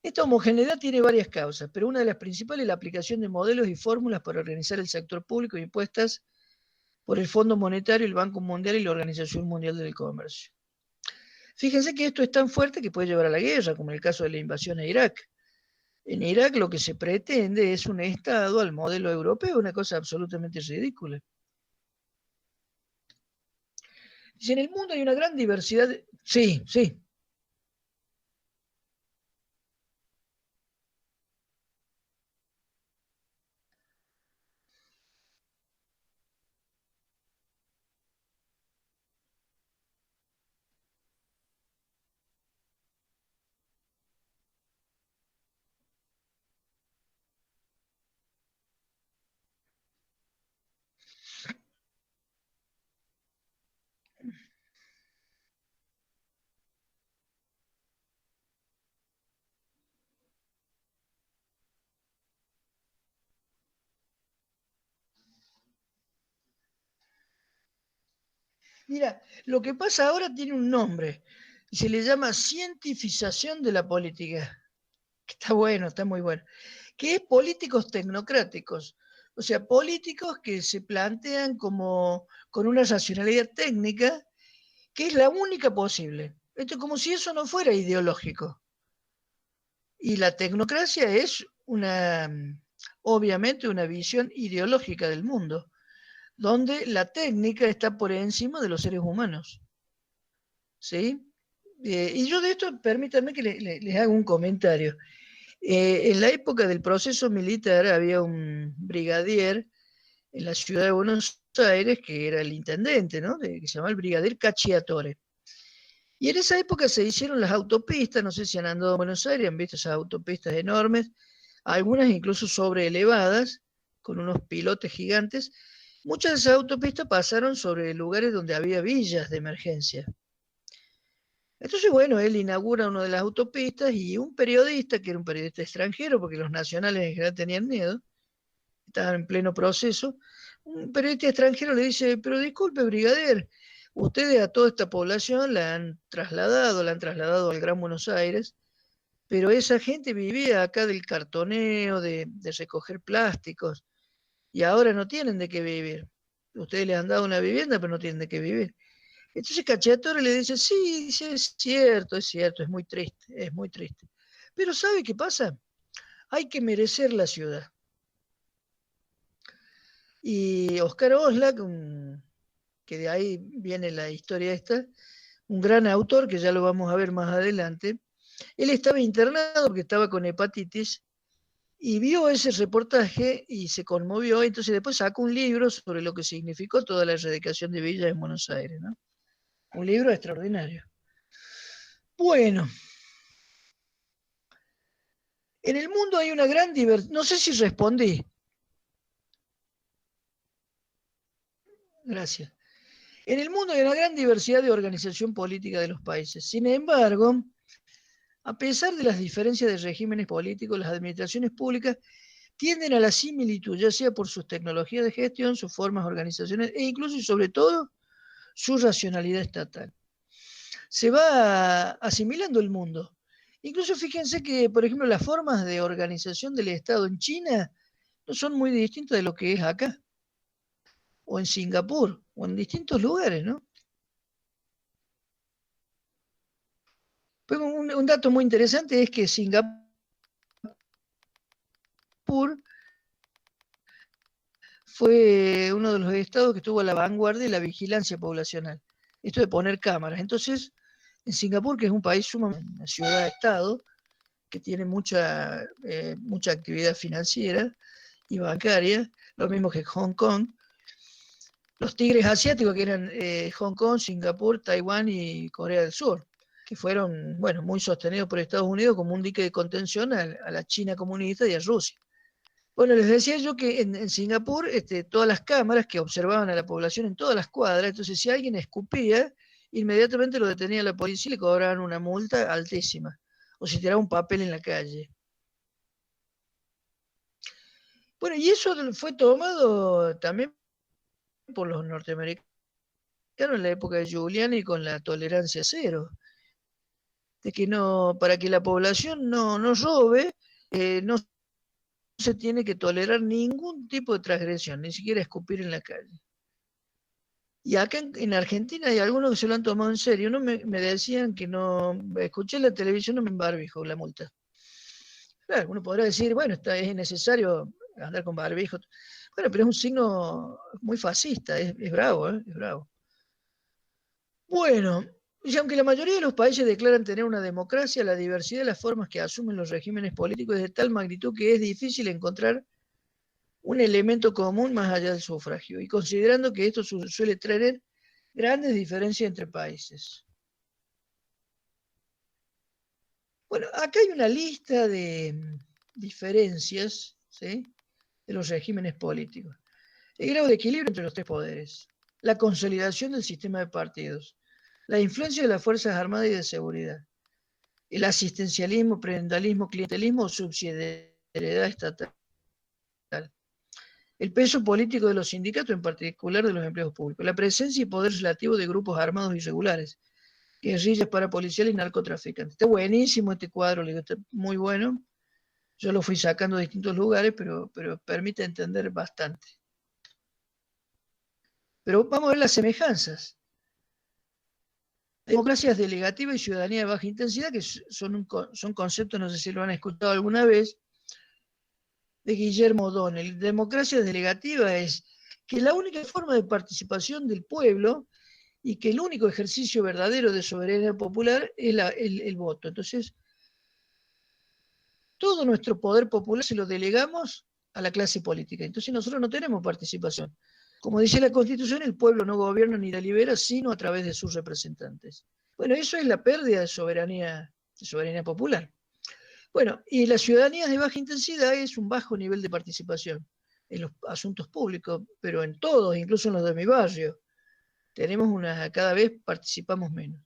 Esta homogeneidad tiene varias causas, pero una de las principales es la aplicación de modelos y fórmulas para organizar el sector público impuestas por el Fondo Monetario, el Banco Mundial y la Organización Mundial del Comercio. Fíjense que esto es tan fuerte que puede llevar a la guerra, como en el caso de la invasión a Irak. En Irak lo que se pretende es un Estado al modelo europeo, una cosa absolutamente ridícula. Dice, en el mundo hay una gran diversidad. Sí, sí. Mira, lo que pasa ahora tiene un nombre y se le llama cientificación de la política. Está bueno, está muy bueno. Que es políticos tecnocráticos. O sea, políticos que se plantean como con una racionalidad técnica que es la única posible. Esto es como si eso no fuera ideológico. Y la tecnocracia es obviamente una visión ideológica del mundo, donde la técnica está por encima de los seres humanos. ¿Sí? Y yo de esto, permítanme que les haga un comentario. En la época del proceso militar había un brigadier en la ciudad de Buenos Aires que era el intendente, ¿no? Que se llamaba el brigadier Cacciatore. Y en esa época se hicieron las autopistas, no sé si han andado a Buenos Aires, han visto esas autopistas enormes, algunas incluso sobreelevadas, con unos pilotes gigantes. Muchas de esas autopistas pasaron sobre lugares donde había villas de emergencia. Entonces, bueno, él inaugura una de las autopistas y un periodista, que era un periodista extranjero, porque los nacionales en general tenían miedo, estaban en pleno proceso, un periodista extranjero le dice, pero disculpe, brigadier, ustedes a toda esta población la han trasladado al Gran Buenos Aires, pero esa gente vivía acá del cartoneo, de recoger plásticos, y ahora no tienen de qué vivir. Ustedes les han dado una vivienda, pero no tienen de qué vivir. Entonces Cacciatore le dice, sí, sí, es cierto, es muy triste, es muy triste. Pero ¿sabe qué pasa? Hay que merecer la ciudad. Y Oscar Oslak, que de ahí viene la historia esta, un gran autor, que ya lo vamos a ver más adelante, él estaba internado porque estaba con hepatitis y vio ese reportaje y se conmovió, entonces después sacó un libro sobre lo que significó toda la erradicación de villas en Buenos Aires, ¿no? Un libro extraordinario. Bueno, en el mundo hay una gran diversidad. No sé si respondí. Gracias. En el mundo hay una gran diversidad de organización política de los países. Sin embargo, a pesar de las diferencias de regímenes políticos, las administraciones públicas tienden a la similitud, ya sea por sus tecnologías de gestión, sus formas organizacionales e incluso y sobre todo su racionalidad estatal. Se va asimilando el mundo. Incluso fíjense que, por ejemplo, las formas de organización del Estado en China no son muy distintas de lo que es acá, o en Singapur, o en distintos lugares, ¿no? Pues un dato muy interesante es que Singapur fue uno de los estados que estuvo a la vanguardia de la vigilancia poblacional. Esto de poner cámaras. Entonces, en Singapur, que es un país sumamente, una ciudad-estado, que tiene mucha actividad financiera y bancaria, lo mismo que Hong Kong, los tigres asiáticos que eran Hong Kong, Singapur, Taiwán y Corea del Sur, que fueron, bueno, muy sostenidos por Estados Unidos como un dique de contención a la China comunista y a Rusia. Bueno, les decía yo que en Singapur todas las cámaras que observaban a la población en todas las cuadras, entonces si alguien escupía, inmediatamente lo detenía la policía y le cobraban una multa altísima, o si tiraba un papel en la calle. Bueno, y eso fue tomado también por los norteamericanos en la época de Giuliani con la tolerancia cero, de que no, para que la población no robe, no se tiene que tolerar ningún tipo de transgresión, ni siquiera escupir en la calle. Y acá en Argentina hay algunos que se lo han tomado en serio, ¿no? Me decían que no, escuché en la televisión, no me embarbijo la multa. Claro, uno podrá decir, bueno, es necesario andar con barbijo. Bueno, pero es un signo muy fascista, es bravo, es bravo. Bueno, y aunque la mayoría de los países declaran tener una democracia, la diversidad de las formas que asumen los regímenes políticos es de tal magnitud que es difícil encontrar un elemento común más allá del sufragio, y considerando que esto suele traer grandes diferencias entre países. Bueno, acá hay una lista de diferencias, ¿sí?, de los regímenes políticos. El grado de equilibrio entre los tres poderes, la consolidación del sistema de partidos, la influencia de las Fuerzas Armadas y de Seguridad, el asistencialismo, prebendalismo, clientelismo o subsidiariedad estatal, el peso político de los sindicatos, en particular de los empleados públicos, la presencia y poder relativo de grupos armados irregulares, guerrillas parapoliciales y narcotraficantes. Está buenísimo este cuadro, le digo, está muy bueno. Yo lo fui sacando de distintos lugares, pero permite entender bastante. Pero vamos a ver las semejanzas. Democracias delegativa y ciudadanía de baja intensidad, que son conceptos, no sé si lo han escuchado alguna vez, de Guillermo O'Donnell. Democracia delegativa es que la única forma de participación del pueblo y que el único ejercicio verdadero de soberanía popular es el voto. Entonces, todo nuestro poder popular se lo delegamos a la clase política. Entonces nosotros no tenemos participación. Como dice la Constitución, el pueblo no gobierna ni delibera, sino a través de sus representantes. Bueno, eso es la pérdida de soberanía popular. Bueno, y la ciudadanía de baja intensidad es un bajo nivel de participación en los asuntos públicos, pero en todos, incluso en los de mi barrio. Cada vez participamos menos.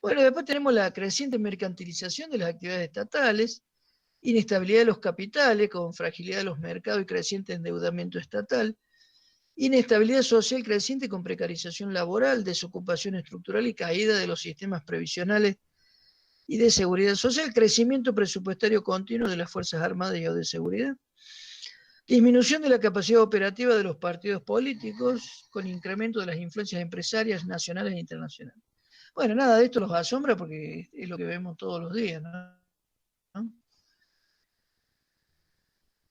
Bueno, después tenemos la creciente mercantilización de las actividades estatales, inestabilidad de los capitales con fragilidad de los mercados y creciente endeudamiento estatal, inestabilidad social creciente con precarización laboral, desocupación estructural y caída de los sistemas previsionales y de seguridad social, crecimiento presupuestario continuo de las Fuerzas Armadas y de Seguridad, disminución de la capacidad operativa de los partidos políticos con incremento de las influencias empresarias nacionales e internacionales. Bueno, nada de esto los asombra porque es lo que vemos todos los días, ¿no?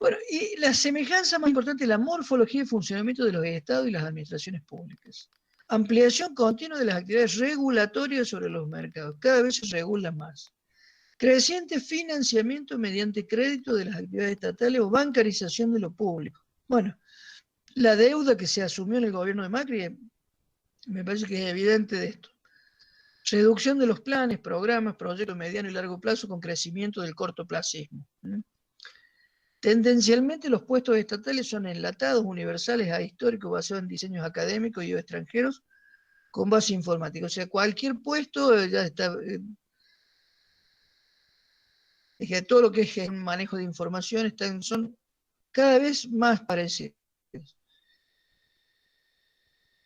Bueno, y la semejanza más importante es la morfología y funcionamiento de los estados y las administraciones públicas. Ampliación continua de las actividades regulatorias sobre los mercados. Cada vez se regula más. Creciente financiamiento mediante crédito de las actividades estatales o bancarización de lo público. Bueno, la deuda que se asumió en el gobierno de Macri, me parece que es evidente de esto. Reducción de los planes, programas, proyectos de mediano y largo plazo con crecimiento del cortoplacismo. Tendencialmente los puestos estatales son enlatados, universales, ahistóricos, basados en diseños académicos y o extranjeros con base informática. O sea, cualquier puesto ya está... es que todo lo que es el manejo de información son cada vez más parecidos.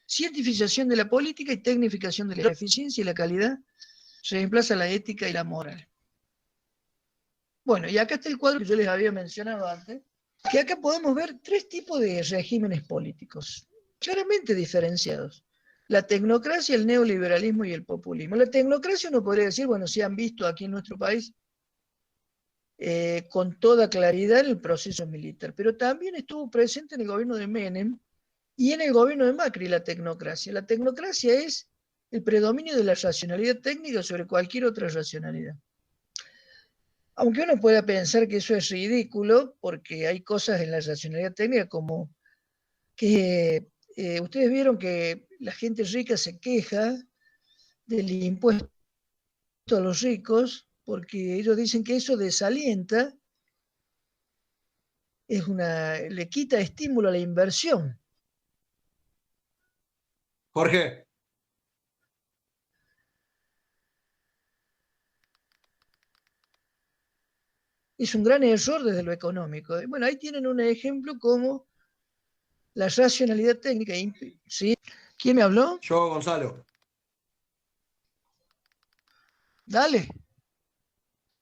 Cientificación de la política y tecnificación de la eficiencia y la calidad reemplaza la ética y la moral. Bueno, y acá está el cuadro que yo les había mencionado antes, que acá podemos ver tres tipos de regímenes políticos, claramente diferenciados. La tecnocracia, el neoliberalismo y el populismo. La tecnocracia uno podría decir, bueno, si han visto aquí en nuestro país, con toda claridad en el proceso militar, pero también estuvo presente en el gobierno de Menem y en el gobierno de Macri la tecnocracia. La tecnocracia es el predominio de la racionalidad técnica sobre cualquier otra racionalidad. Aunque uno pueda pensar que eso es ridículo, porque hay cosas en la racionalidad técnica como que ustedes vieron que la gente rica se queja del impuesto a los ricos, porque ellos dicen que eso desalienta, le quita estímulo a la inversión. Jorge. Es un gran error desde lo económico. Bueno, ahí tienen un ejemplo como la racionalidad técnica. ¿Sí? ¿Quién me habló? Yo, Gonzalo. Dale.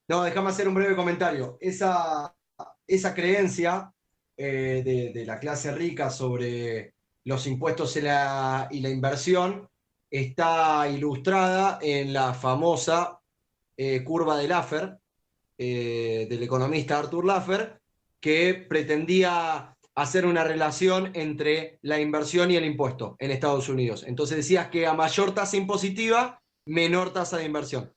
No, déjame hacer un breve comentario. Esa creencia de la clase rica sobre los impuestos y la inversión está ilustrada en la famosa curva de Laffer, del economista Arthur Laffer, que pretendía hacer una relación entre la inversión y el impuesto en Estados Unidos. Entonces decías que a mayor tasa impositiva, menor tasa de inversión.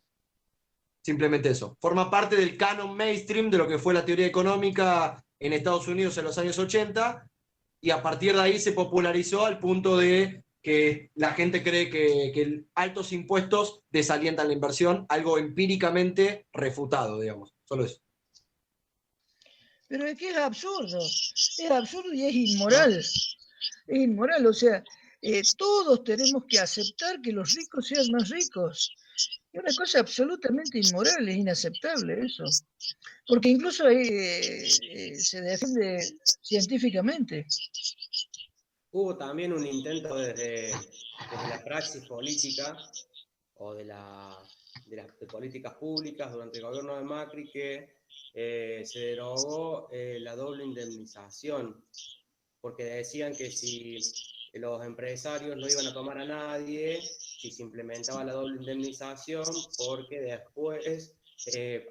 Simplemente eso. Forma parte del canon mainstream de lo que fue la teoría económica en Estados Unidos en los años 80, y a partir de ahí se popularizó al punto de que la gente cree que altos impuestos desalientan la inversión, algo empíricamente refutado, digamos. Solo eso. Pero es que es absurdo y es inmoral. Es inmoral, o sea, todos tenemos que aceptar que los ricos sean más ricos. Es una cosa absolutamente inmoral, es inaceptable eso. Porque incluso se defiende científicamente. Hubo también un intento desde la praxis política o de políticas públicas durante el gobierno de Macri que se derogó la doble indemnización, porque decían que si los empresarios no iban a tomar a nadie, si se implementaba la doble indemnización, porque después,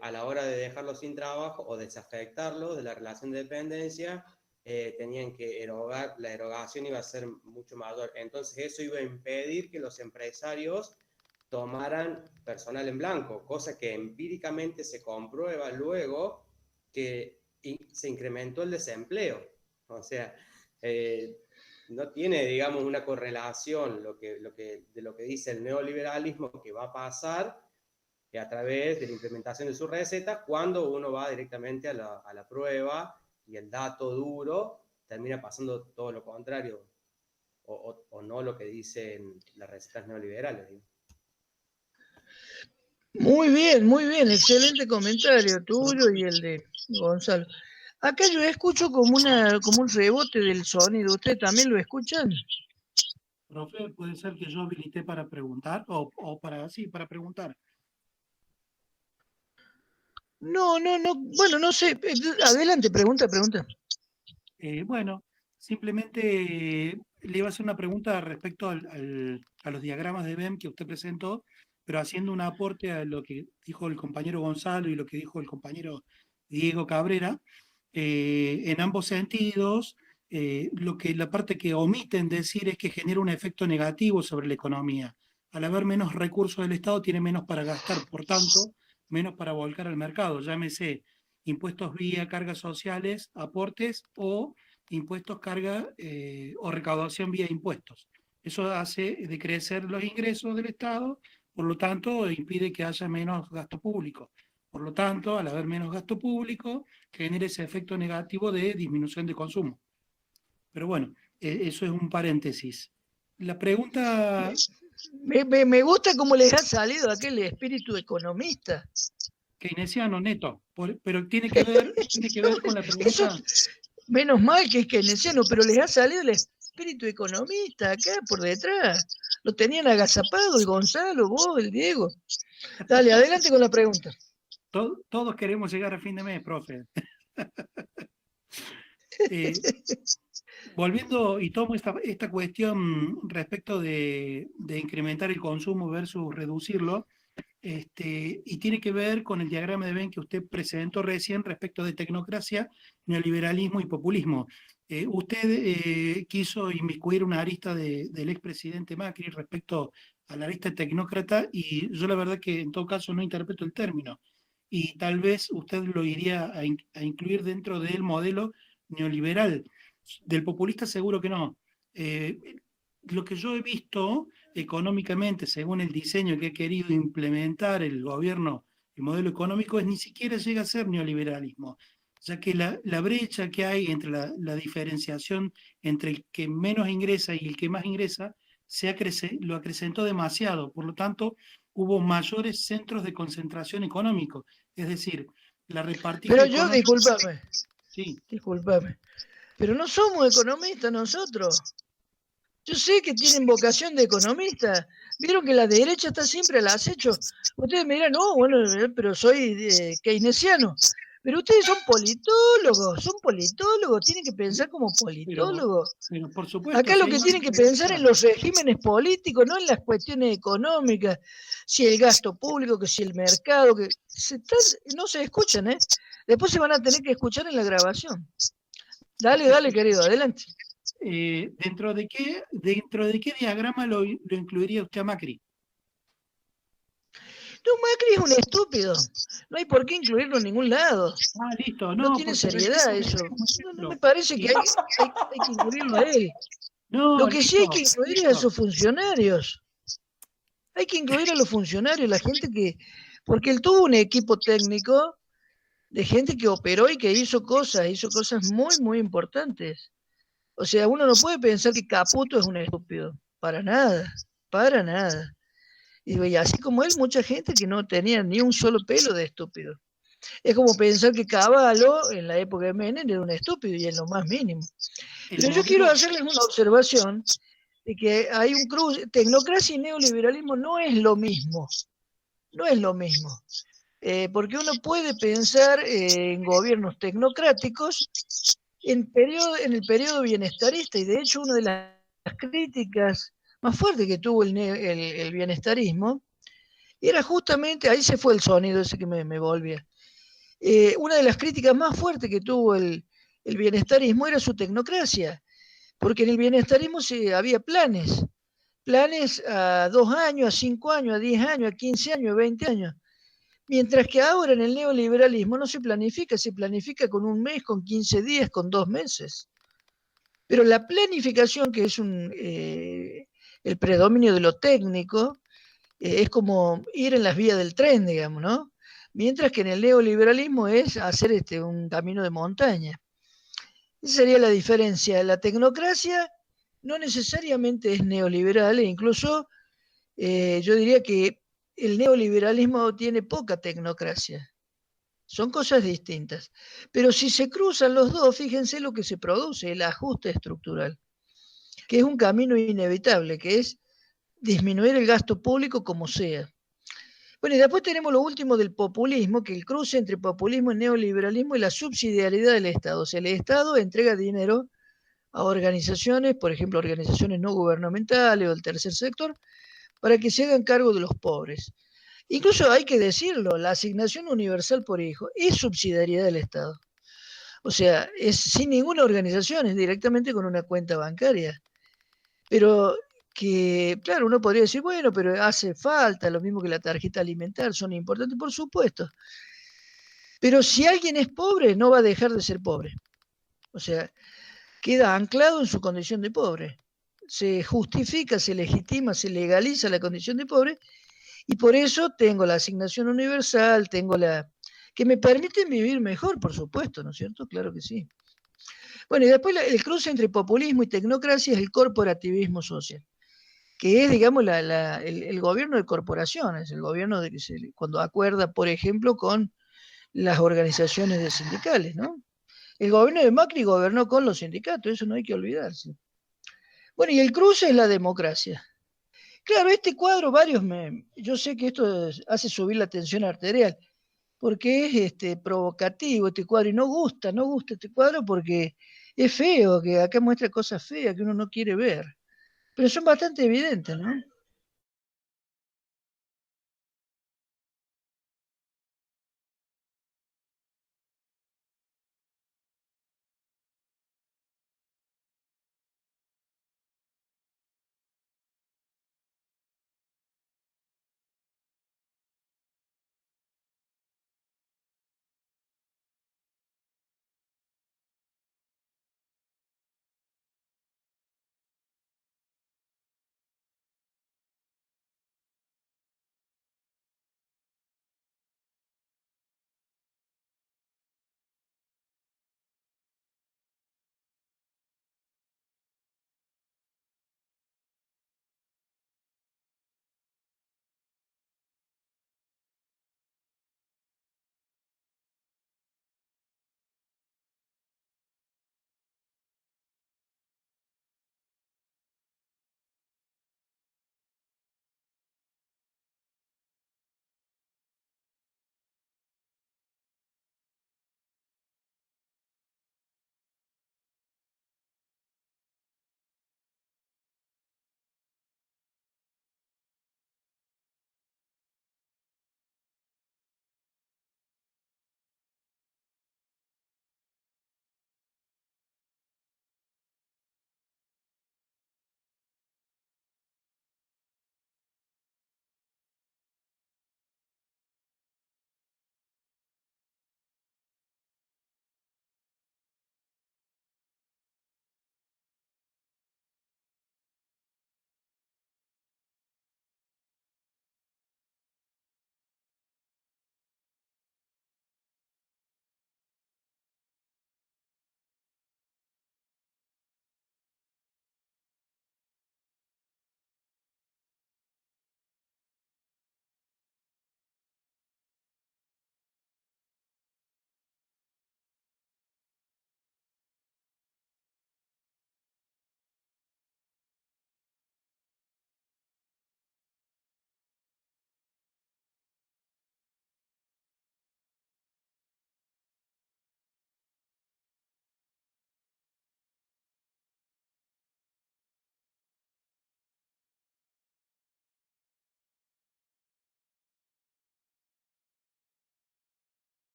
a la hora de dejarlos sin trabajo o desafectarlos de la relación de dependencia, tenían que erogar, la erogación iba a ser mucho mayor. Entonces eso iba a impedir que los empresarios tomaran personal en blanco, cosa que empíricamente se comprueba luego que se incrementó el desempleo. O sea, no tiene, digamos, una correlación de lo que dice el neoliberalismo que va a pasar a través de la implementación de sus recetas cuando uno va directamente a la prueba y el dato duro termina pasando todo lo contrario o no lo que dicen las recetas neoliberales, ¿sí? Muy bien, excelente comentario tuyo y el de Gonzalo. Acá yo escucho como un rebote del sonido. ¿Ustedes también lo escuchan? Profe, puede ser que yo habilité para preguntar o para preguntar. No. Bueno, no sé. Adelante, pregunta. Bueno, simplemente le iba a hacer una pregunta respecto a los diagramas de Venn que usted presentó, pero haciendo un aporte a lo que dijo el compañero Gonzalo y lo que dijo el compañero Diego Cabrera. En ambos sentidos, la parte que omiten decir es que genera un efecto negativo sobre la economía. Al haber menos recursos del Estado, tiene menos para gastar, por tanto, menos para volcar al mercado. Llámese impuestos vía cargas sociales, aportes, o impuestos carga o recaudación vía impuestos. Eso hace decrecer los ingresos del Estado, por lo tanto impide que haya menos gasto público. Por lo tanto, al haber menos gasto público, genera ese efecto negativo de disminución de consumo. Pero bueno, eso es un paréntesis. La pregunta... Me gusta cómo les ha salido aquel espíritu economista. Keynesiano neto, pero tiene que ver con la pregunta... Eso, menos mal que es keynesiano, pero les ha salido el espíritu economista acá por detrás. Lo tenían agazapado el Gonzalo, vos, el Diego. Dale, adelante con la pregunta. Todos queremos llegar a fin de mes, profe. Volviendo, y tomo esta cuestión respecto de incrementar el consumo versus reducirlo, y tiene que ver con el diagrama de Venn que usted presentó recién respecto de tecnocracia, neoliberalismo y populismo. Usted quiso inmiscuir una arista del expresidente Macri respecto a la arista tecnócrata, y yo la verdad que en todo caso no interpreto el término. Y tal vez usted lo iría a incluir dentro del modelo neoliberal. Del populista seguro que no. Lo que yo he visto económicamente, según el diseño que ha querido implementar el gobierno, el modelo económico, ni siquiera llega a ser neoliberalismo, ya que la brecha que hay entre la diferenciación entre el que menos ingresa y el que más ingresa lo acrecentó demasiado. Por lo tanto, hubo mayores centros de concentración económico. Es decir, la repartija Pero yo, económica... discúlpame, Sí. pero no somos economistas nosotros. Yo sé que tienen vocación de economista. Vieron que la derecha está siempre al acecho. Ustedes me dirán, no, bueno, pero soy keynesiano. Pero ustedes son politólogos, tienen que pensar como politólogos. Pero por supuesto, Acá si lo hay que una tienen que diferencia... pensar en los regímenes políticos, no en las cuestiones económicas, si el gasto público, que si el mercado, que no se escuchan, ¿eh? Después se van a tener que escuchar en la grabación. Dale, querido, adelante. ¿Dentro de qué diagrama lo incluiría usted a Macri? No, Macri es un estúpido. No hay por qué incluirlo en ningún lado. Ah, listo, No tiene seriedad eso. No me parece que hay que incluirlo a él. No, Lo que sí hay listo, que incluir es a listo. sus funcionarios. Hay que incluir a los funcionarios, la gente que... Porque él tuvo un equipo técnico de gente que operó y que hizo cosas muy, muy importantes. O sea, uno no puede pensar que Caputo es un estúpido. Para nada, para nada. Y así como él, mucha gente que no tenía ni un solo pelo de estúpido. Es como pensar que Cavallo en la época de Menem era un estúpido y en lo más mínimo. Pero yo quiero hacerles una observación de que hay un cruce. Tecnocracia y neoliberalismo no es lo mismo. No es lo mismo. Porque uno puede pensar en gobiernos tecnocráticos en el periodo bienestarista, y de hecho una de las críticas más fuertes que tuvo el bienestarismo era justamente, ahí se fue el sonido ese que me volvía, una de las críticas más fuertes que tuvo el bienestarismo era su tecnocracia, porque en el bienestarismo había planes a 2 años, a 5 años, a 10 años, a 15 años, a 20 años. Mientras que ahora en el neoliberalismo no se planifica con 1 mes, con 15 días, con 2 meses. Pero la planificación, que es el predominio de lo técnico, es como ir en las vías del tren, digamos, ¿no? Mientras que en el neoliberalismo es hacer un camino de montaña. Esa sería la diferencia. La tecnocracia no necesariamente es neoliberal, e incluso yo diría que el neoliberalismo tiene poca tecnocracia. Son cosas distintas. Pero si se cruzan los dos, fíjense lo que se produce, el ajuste estructural, que es un camino inevitable, que es disminuir el gasto público como sea. Bueno, y después tenemos lo último del populismo, que el cruce entre populismo y neoliberalismo y la subsidiariedad del Estado. O sea, el Estado entrega dinero a organizaciones, por ejemplo, organizaciones no gubernamentales o del tercer sector, para que se hagan cargo de los pobres. Incluso hay que decirlo, la asignación universal por hijo es subsidiariedad del Estado. O sea, es sin ninguna organización, es directamente con una cuenta bancaria. Pero que, claro, uno podría decir, bueno, pero hace falta, lo mismo que la tarjeta alimentar, son importantes, por supuesto. Pero si alguien es pobre, no va a dejar de ser pobre. O sea, queda anclado en su condición de pobre. Se justifica, se legitima, se legaliza la condición de pobre, y por eso tengo la asignación universal, tengo que me permiten vivir mejor, por supuesto, ¿no es cierto? Claro que sí. Bueno, y después el cruce entre populismo y tecnocracia es el corporativismo social, que es, digamos, el gobierno de corporaciones, el gobierno de cuando acuerda, por ejemplo, con las organizaciones de sindicales, ¿no? El gobierno de Macri gobernó con los sindicatos, eso no hay que olvidarse. Bueno, y el cruce es la democracia. Claro, este cuadro, yo sé que esto hace subir la tensión arterial, porque es provocativo este cuadro, y no gusta este cuadro porque es feo, que acá muestra cosas feas que uno no quiere ver. Pero son bastante evidentes, ¿no?